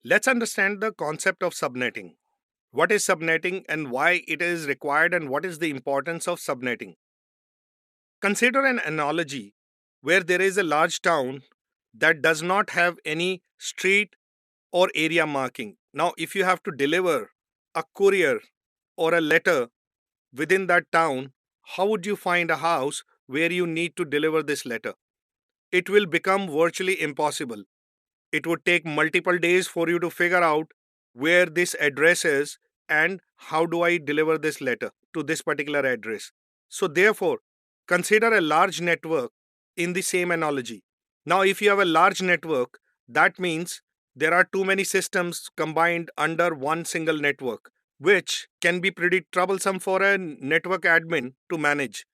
Let's understand the concept of subnetting. What is subnetting and why it is required, and what is the importance of subnetting? Consider an analogy where there is a large town that does not have any street or area marking. Now, if you have to deliver a courier or a letter within that town, how would you find a house where you need to deliver this letter? It will become virtually impossible. It would take multiple days for you to figure out where this address is and how do I deliver this letter to this particular address. So, therefore, consider a large network in the same analogy. Now, if you have a large network, that means there are too many systems combined under one single network, which can be pretty troublesome for a network admin to manage.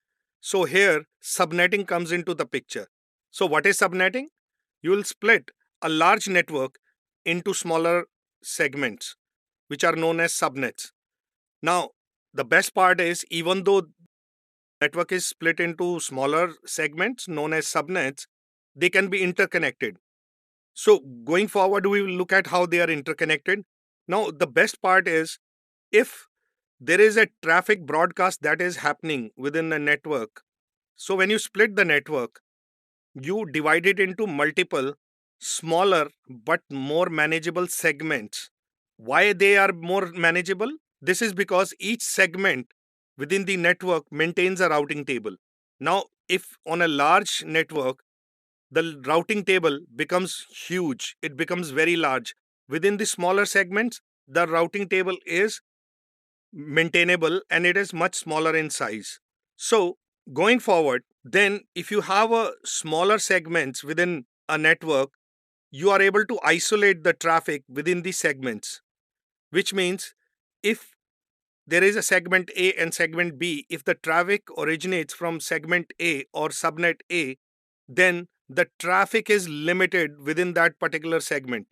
So, here subnetting comes into the picture. So, what is subnetting? You will split a large network into smaller segments, which are known as subnets. Now, the best part is, even though network is split into smaller segments known as subnets, they can be interconnected. So, going forward, we will look at how they are interconnected. Now, the best part is, if there is a traffic broadcast that is happening within the network, so when you split the network, you divide it into multiple smaller but more manageable segments. Why they are more manageable? This is because each segment within the network maintains a routing table. Now, if on a large network the routing table becomes huge, it becomes very large. Within the smaller segments, the routing table is maintainable and it is much smaller in size. So, going forward, then if you have a smaller segments within a network, you are able to isolate the traffic within the segments, which means if there is a segment A and segment B, if the traffic originates from segment A or subnet A, then the traffic is limited within that particular segment.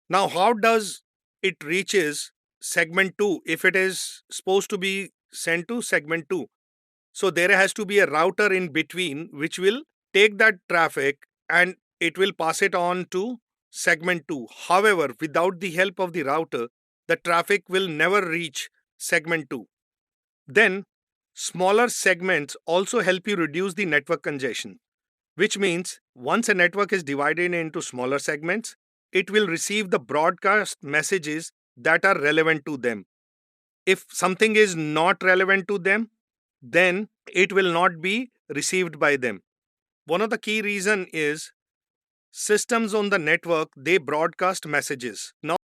Now, how does it reaches segment 2 if it is supposed to be sent to segment 2? So there has to be a router in between which will take that traffic and it will pass it on to segment 2. However, without the help of the router, the traffic will never reach segment 2. Then, smaller segments also help you reduce the network congestion, which means once a network is divided into smaller segments, it will receive the broadcast messages that are relevant to them. If something is not relevant to them, then it will not be received by them. One of the key reason is systems on the network, they broadcast messages. Now